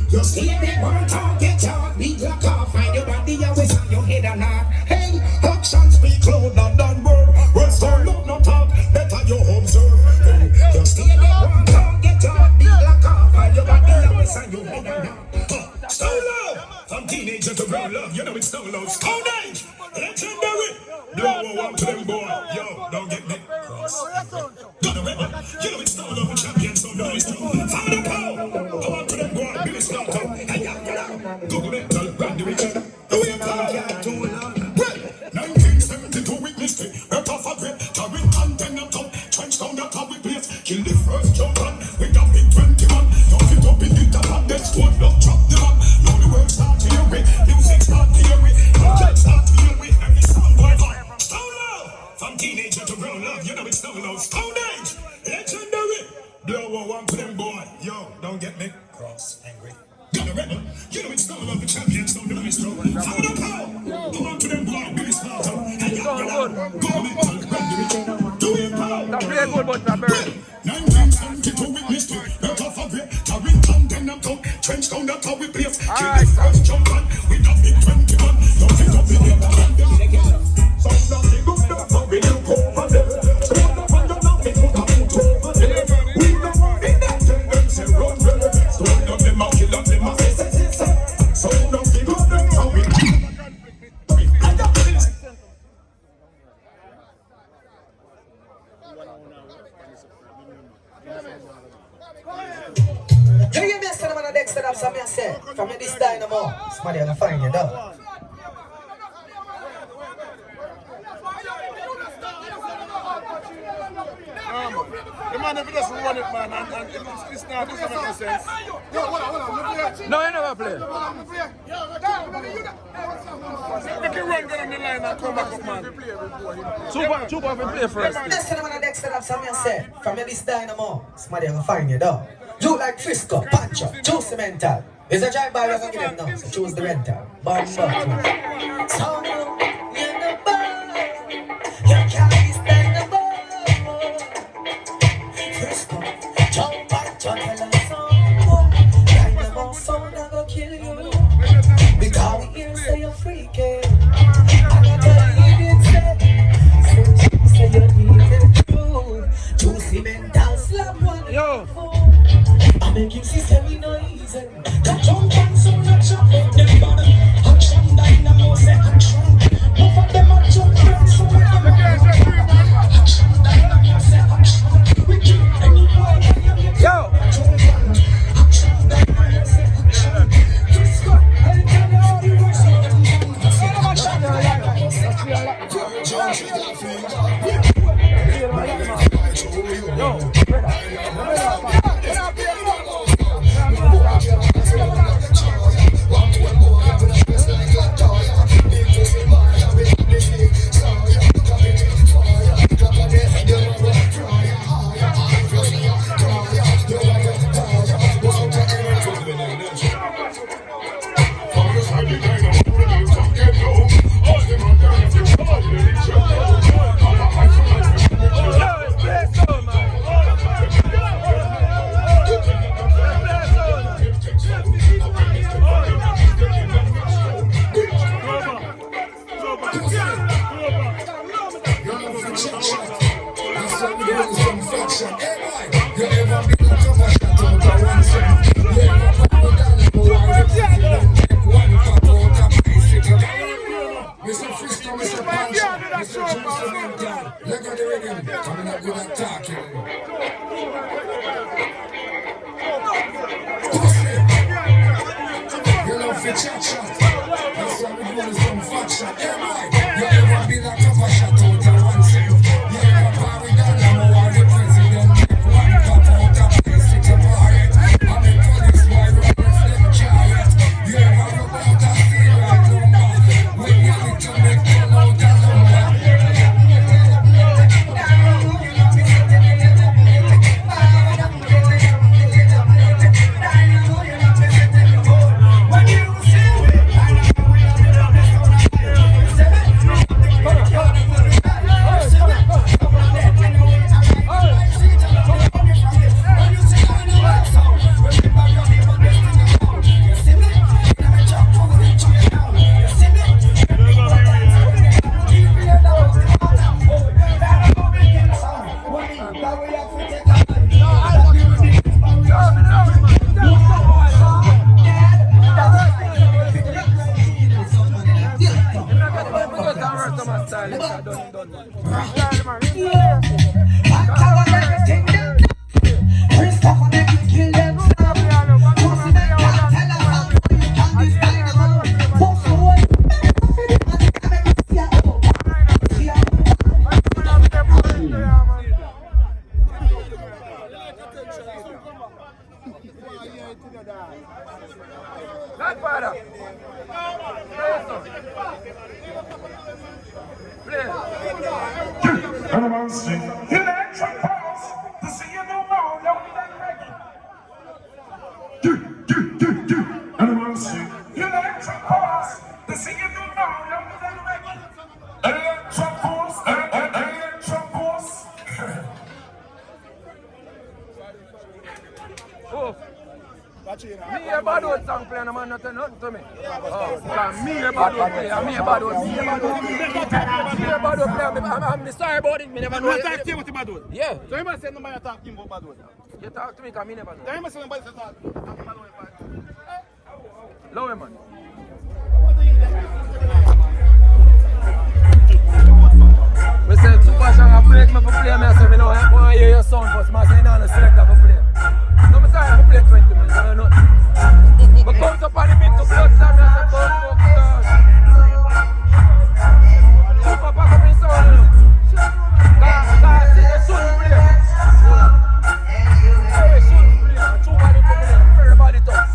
Just hear me one talk, get your beat like off, find your body always on your head or not. Hey, actions speak louder than word. Well, stand up, no talk, better you observe. Hey, just hear me one talk, get your beat like off, find your body always on your head or not. Stone love, from teenager to grown love, you know it's stone love. Stone age, legendary. Blow one to them boy, yo, don't get me cross. Gonna rebel, you know it's stone love, champion, so no it's true. Found a power, go on to them boy, Billy Scott, hey, Google it, brand new return. Do you call it too long? Well, 1972 witness it, hurt off a grip, carrying content up top, trench down the top with place, kill the first jump on, we got big 21, don't fit up in the top and then squad up, drop the man. Now the world start to hear it, music start to hear it, project start to hear it, every sound boy on. Stone love, from teenager to grown love, you know it's stone love, stone age, legendary. Blow one to them boy, yo, don't get me cross, angry. Gonna rebel, you know it's stone love, the champion, so the maestro. Follow the power, come on to them boy, Billy Scott, hey, go on, do it power. That play good, but that bird. 1972 witness to, hurt off a grip, carrying content up top, trench down the top with place, kill the first jump on, we got big 21, don't fit up in the content. So nothing good, but we look over there. Stand up on your mouth, we put a foot over there. We don't want in that tendency, run there. Stand up them out, kill up them out, say. So nothing good, how we do. You hear me say, man, next step, so I say, from this dynamo, somebody gonna find you, though. The man if he doesn't run it, man, and it's not, this doesn't make sense. No, I never play. We can run down the line and come back up, man. Super, we play first. Next time on the next step, so I say, from this dynamo, somebody gonna find you, though. You like Frisco, Pancho, choose the mental. It's a drive by, we're gonna give them now, so choose the rental. Bomb, so, you're the bar, you carry this dynamo. Frisco, jump back, jump and song. Dynamo sound, I go kill you. Because we hear say you're freaking. I gotta hear it say you need the truth. Juicy mental slap one. Yo. I make you see say we no easy. That jump and sound a chop up them body. Action dynamo say action. Both of them are jump and so make them action dynamo say action. We kill any boy when you get Yo. Action dynamo say action. Frisco, I'll tell you all the words of them. Yo. Godfather. And I'm sing electric pulse to see you no more. And I'm sing electric pulse to see you no more. Electric pulse, electric pulse. Oh. Me a bad old song playing, a man not tell nothing to me. Oh, me a bad old player, me a bad old player. I'm sorry about it, me never know. You talk to him about the bad word? Yeah. So you must say nobody talk to him about bad word. You talk to me because me never know. So you must say nobody talk to him about bad word. Love him, man. We said super strong, I break me for play, me I say, me know, I want to hear your sound first, man, I say, no, no, select that for play. So I'm sorry, I play 20 minutes, I don't know. But comes up on the beat to blood, so I'm going to say, fuck that. Super pack up in sound, you know. God, see the sound play. Hey, sound play, two body to play, everybody talk.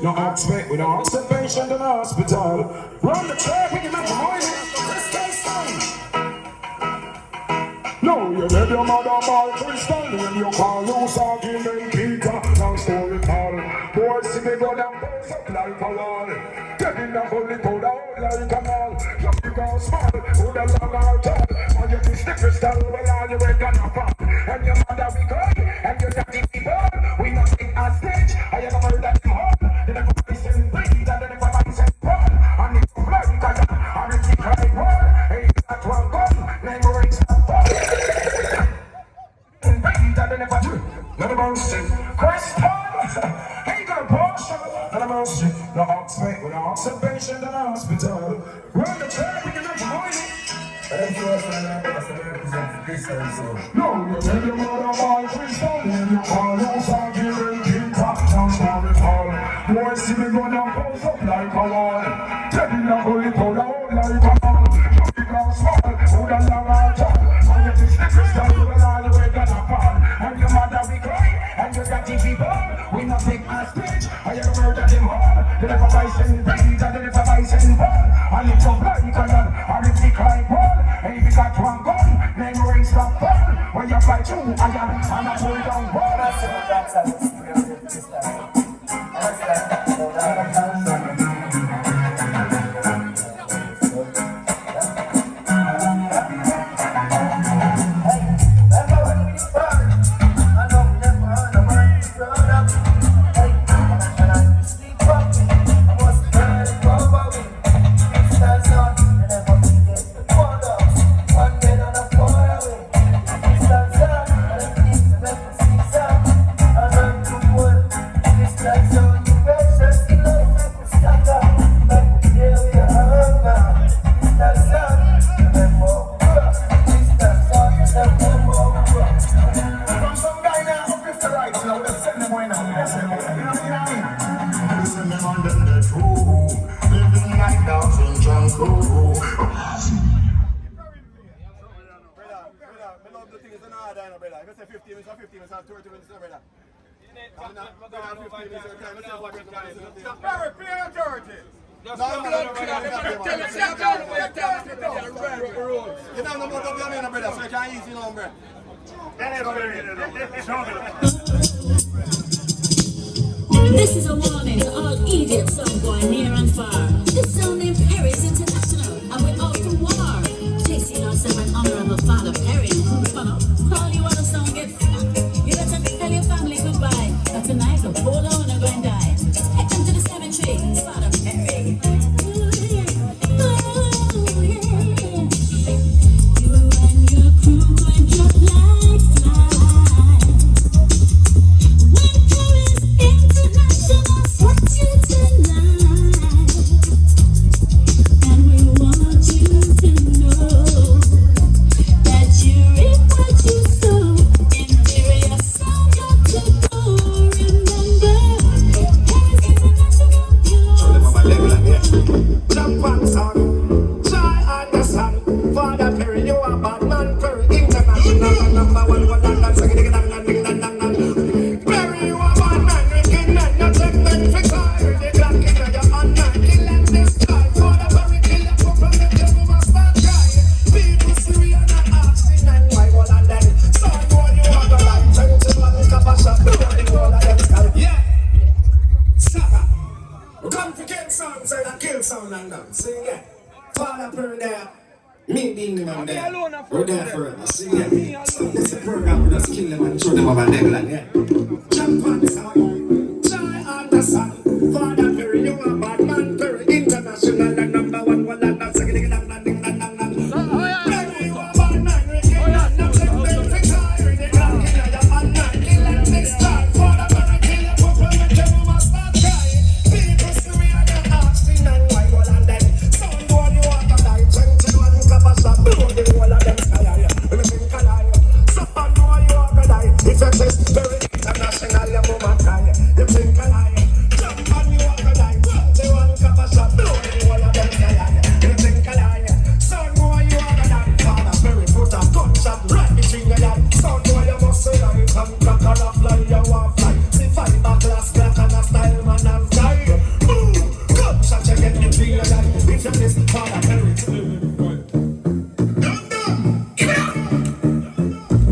No expect with no patient in the hospital. Run the track, we can make money. No, you let your mother ball crystal when you call loose argument Peter. Long story tall. Boys see me go down, boys up like a wall. Taking the holy code out like a mall. You big or small, who the long or tall. And you push the crystal, well all you ain't gonna fall. And your mother be good, and you got the mercy. The oxford with observation in the hospital. Run the track, we can have money. No, you tell your mother all Christian. When you call us out here and keep top down for it all. Boy, see me go down, pose up like a wall. Tell me now, go it all out like a wall. Big and small, who the long and tall. And you just the crystal, you will all the way gonna fall. And your mother be crying, and you got the people. We not take my speech, I have murdered them all. They never buy send breed, and they never buy send ball. And it's a blind cannon, and it's the cry ball. And if you got one gun, then you ain't stop fun. When you fight two, I am, and I pull down ball. This is a warning to all idiots somewhere near and far. This zone named Perry's International, and we're out for war. Chasing our seven honorable father Perry and crew funnel. All you other song get fucked. You better tell your family goodbye. But tonight the whole owner going die. Head them to the cemetery, Father Perry. Ooh, yeah. Oh, yeah. You and your crew going drop like flies. When Perry's International wants you tonight, and we want you to know that you reap what you sow. Inferior sound got to go. Remember, Perry's International, Jump on son, try understand. Father Perry, you are bad man. Perry International, number one, Perry, you are bad man. Wicked man, you take men for fire. The Glock in your hand, man, kill and destroy. Father Perry, kill your people, make your woman start crying. People see and asking and why all of them. Son, boy, you are the light. 21 capacity, the whole of them skull. Yeah, Saka. We come to kill sound, so I kill sound and them. Sing it. Father Perry there, me being the man there. We're there forever. Sing it. So this is a program, we just kill them and show them over England, yeah. Jump on the sound, try understand. Father Perry, you are bad man. Perry International, the number one, that's a Perry, you are bad man. Wicked man, you take men for fire. The Glock in your hand, man, kill and destroy. Father Perry, kill your people, make your woman start crying. People see and asking and why all of them. Son, boy, you are the light. 21 capacity, the whole of them sky. Let me think a lie. Son, boy, you are the light. If you test Perry International, your woman cry. You think a lie. Jump on, you are the light. 21 capacity, the whole of them sky. You think a lie. Son, boy, you are the light. Father Perry put a gunshot right between your eye. Son, boy, you must say that you come crack and a fly, you want fly. See fiber glass crack and a style man and die. Boom, gunshot you get between your eye. If you listen, Father Perry.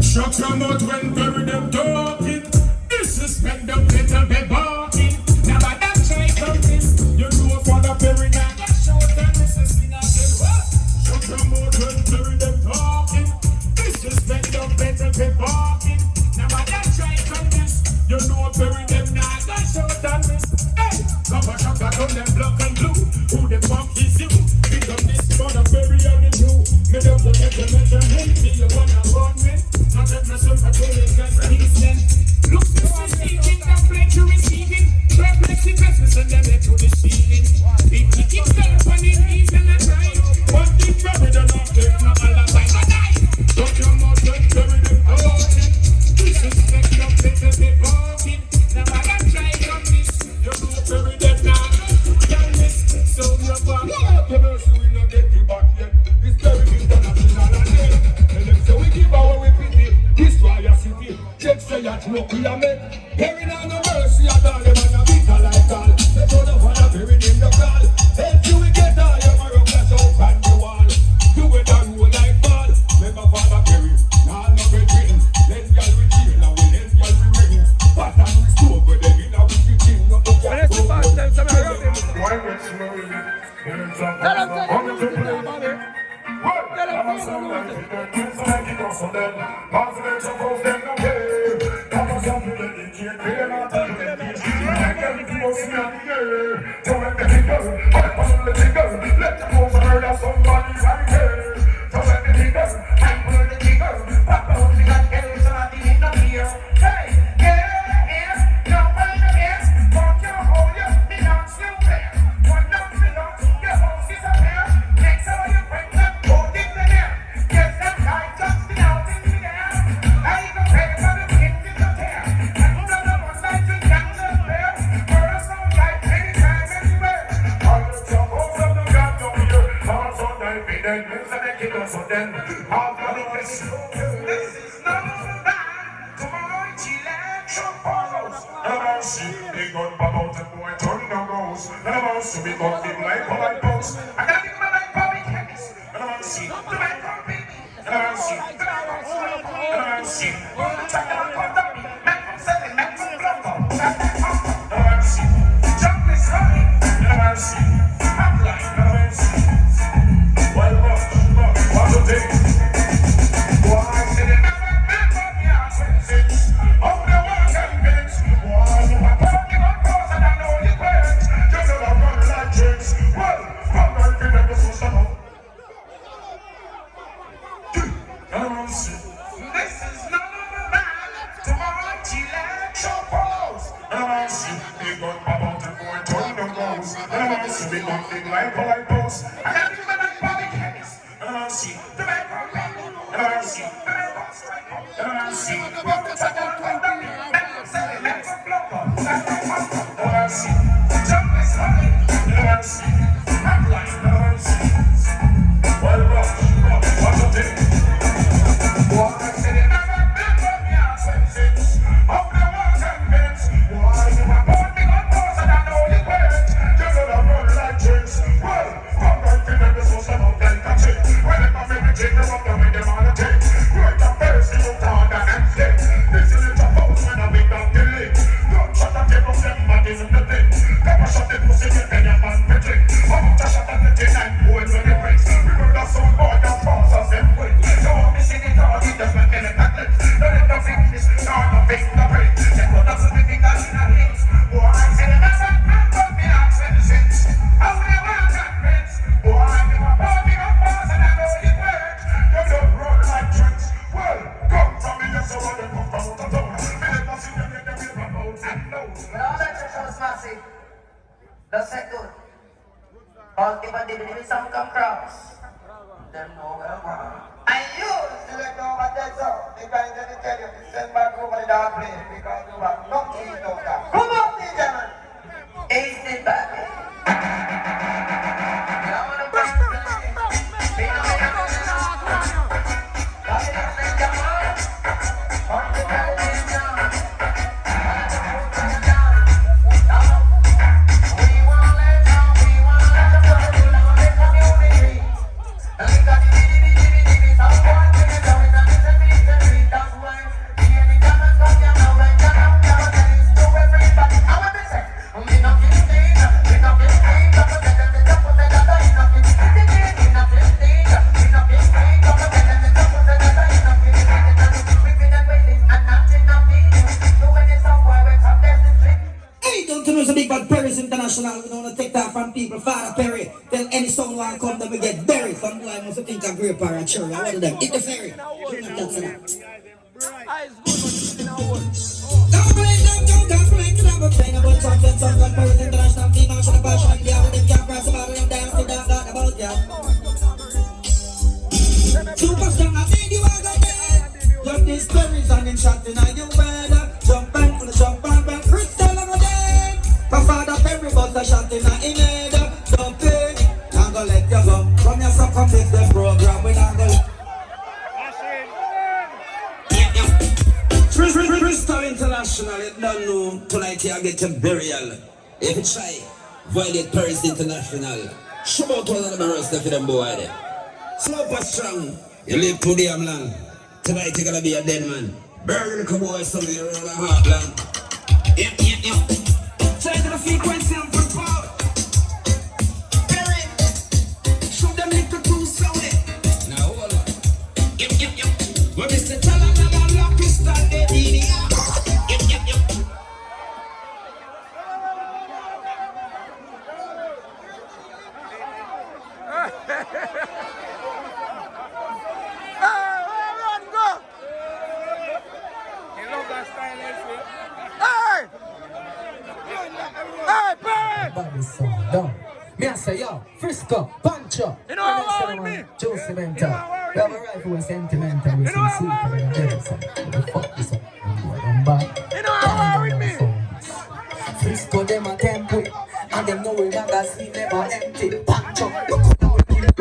Shut your mouth when Perry them talking. Disrespect them little bit barking. Never that try something. You know Father Perry now got short and this is in a what? Shut your mouth when Perry them talking. Disrespect them little bit barking. Never that try something. You know Perry them now got short and this. Hey, Papa Shaka on them black and blue. Who the fuck is you? Pick up this Father Perry on the new. Me don't forget to mention him. Me you wanna run me. Not let myself a toilet because he's then. Look, this is speaking, the plate to receiving. Perplexing, Christmas and then me walking. Now I got try on this. You know very dead now. Young miss, so you walk. You know, so we not get you back yet. This very international and then. And them say we give our way pity. Destroy your city. Check say that no we are men. Hearing on no mercy at all. Them and a beat like all. They don't know what I'm hearing in the call. Help you we get all your marrow flash out on the wall. Do it and roll like ball. Remember Father Perry. Now no great written. Let's get we chill and we let's get we ring. But and we stove with them in a wicked king. No to When it's the first time, some of them. why would you know it? Tell them, tell them, tell them, Bobby. Tell them, tell them, International, we don't want to take that from people. Father Perry, tell any song one come that we get buried. Some boy must think a grape or a cherry. I want them. Eat the ferry. That's enough. Don't blame them, don't blame them. I'm playing about something, someone Perry's International team. I'm trying to bash on yeah, with them can't press about them down to that about yeah. Superstar, I made you out of bed. Just these berries and them shot in your bed. Jump and man, you don't know. Tonight you get your burial. If you try, violate Paris International. SHOOOT was on the rest of them boy there. Super strong. You live too damn long. Tonight you're gonna be a dead man. Bury the boy, some of you around the heart long. Yep. Try to the frequency and put power. Bury. Show them little too slowly. Now hold on. Yep. When Mr. Chalala lock is start the DDR. Yep. Body song, down. Me I say yo, Frisco, Pancho. You know how with me? Josie Mental. We have a rifle with sentimental. We some super and jealous. We fuck this up. I'm back. You know how with me? Frisco them a tempo. And them know we magazine never empty. Pancho, look how we kill it.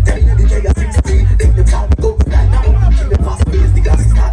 Tell you the J is 60. Then the top go right now. Keep the pass ways, the gas start.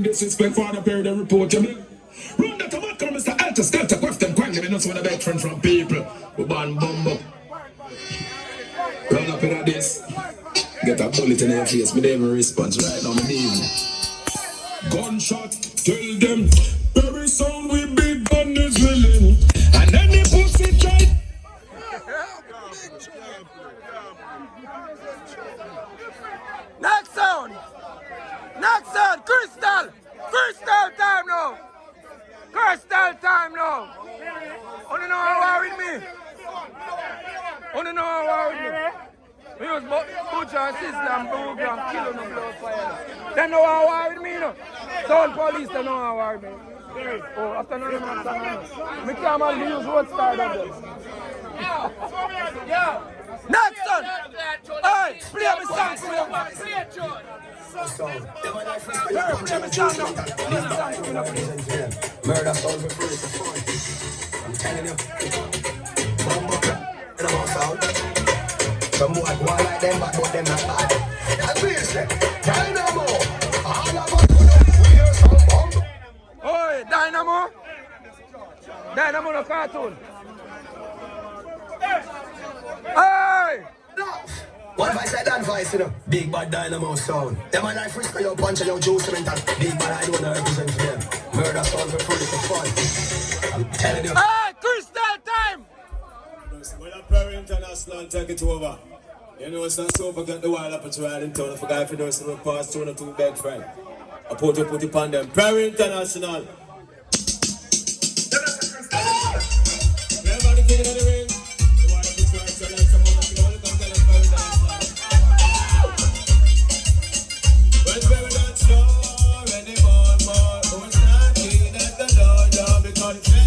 Disrespect for the period of report you make. Run that tobacco, Mr. Alta Skelter, quaff them quang, me not want a beg friend from people. We ban bumbo. Run up in this. Get a bullet in their face, me they even response right now, me need. Gunshot, tell them, very soon we big gun is willing. And then the pussy try. Next sound, Crystal time now. Wanna know how war with me? We use butcher and sister and booger and kill on the blood fire. They know how war with me, no? Sound police, they know how war with me. Oh, after none of them have me can't man use road star of them. Next son! Hey, play me song for you. Murder sounds for free, it's fun. I'm telling you. And I'm on sound. Some boy go like them, but them not bad. That's what you say. Dynamo. All of us we hear some bomb. Oi, Dynamo no cartoon. Hey! What if I said that voice, you know? Big bad Dynamo sound. Them and I Frisco, your punch and your juice mental. Big bad, I don't want to represent for them. Murder sound for free, for fun. I'm telling you. Hey, Crystal time! When a Perry International take it over, you know it's not so forget the wild up ride in town. I forgot if you don't see the past 2 or 2 big friend. I put it on them. Perry International. Remember the king of the ring? The wild up ride so like someone that can only come tell us Perry International. When Perry International, anymore, who's knocking at the door, because it's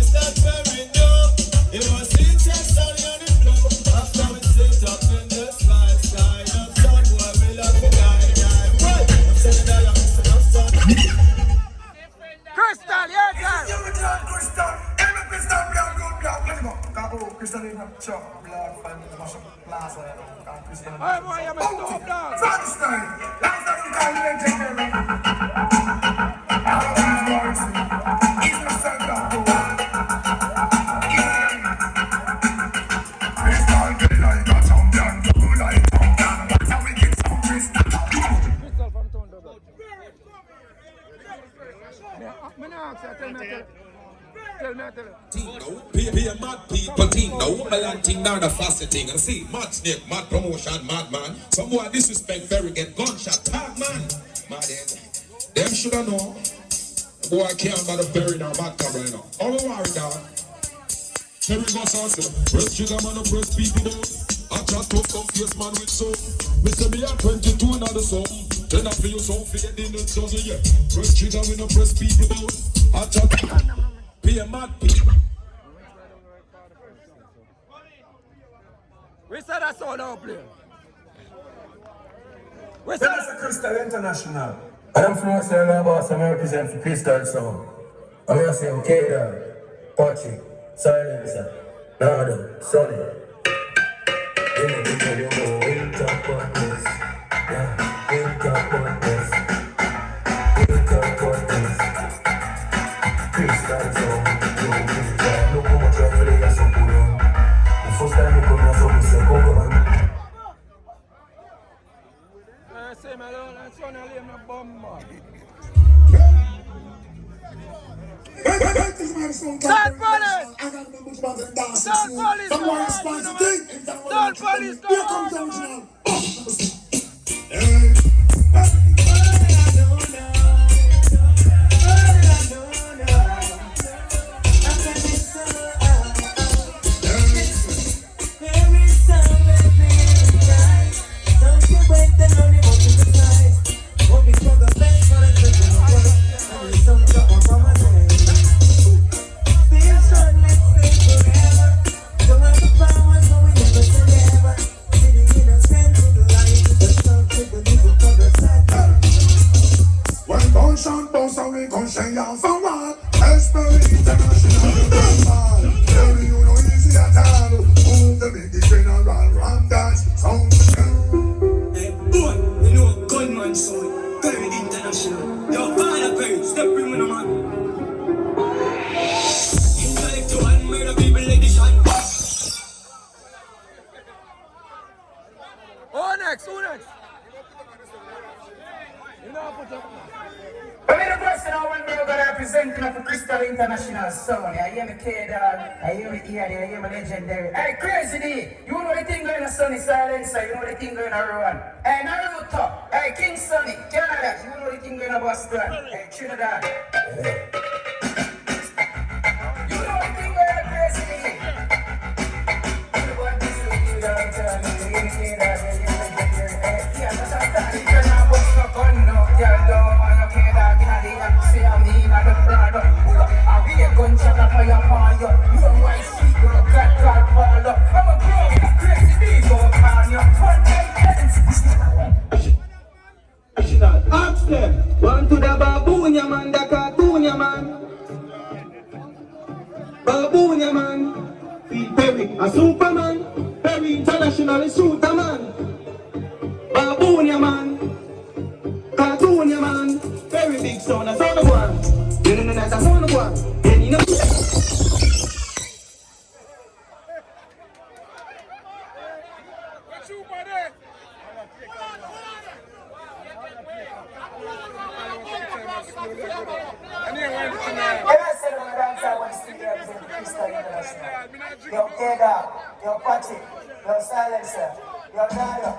Hey, boy, you're my stop dog. Crystal from Thunder. Tell me. Pay mad people thing now, Woman thing now the fast thing. And see, mad snake, mad promotion, mad man. Some boy disrespect very get gunshot, tag man. Mad head. Them shoulda know. The boy can't bother bury now, mad cover now. All the worry dog. Cherry bus also. Press sugar man, press people down. I chat tough, come face man with soap. Me say me at 22 another something. Then I feel some figure in the dozen, yeah. Press trigger, we no press people down. I chat. Be a mad people. We said that's all our player. We said That's Crystal International. I'm from Australia, boss. I represent for Crystal Sound. I'm going to say, okay, Patrick, Silencer, Nado, Sonny. You know, you go, wake up on this. Yeah, wake up on this. Wake up on this. Crystal Sound. Look how much I play as a good. The first time you come here, so say, go on. say my Lord and son and leave my bum man. Start police! Start police! Start police! Come on! Legendary. Hey, Crazy D, you know the thing going on Sunny Silencer, you know the thing going on Rowan. Hey, Naruto, hey, King Sunny, Canada, you know the thing going on Boston. Hey, Trinidad. You know the thing going on Crazy D. You know what this is, you don't tell me, you know Canada, you know Legendary. Hey, yeah, that's a start, you can't put no gun, no, girl, don't want no Canada, you know the MC, I'm the email, the product. I'll be a gunshot up on your fire, you know why she I'm a bro, crazy D, go on your front ask them, one to the babunya man, the cartoonia man. Babunya man, feel Perry, a Superman, Perry international shooter man. Babunya man, cartoonia man, very big son, that's all the one. You know that's all the one. And you know. Yo, Keda, yo, Patrick, yo, Silencer, yo, Nado.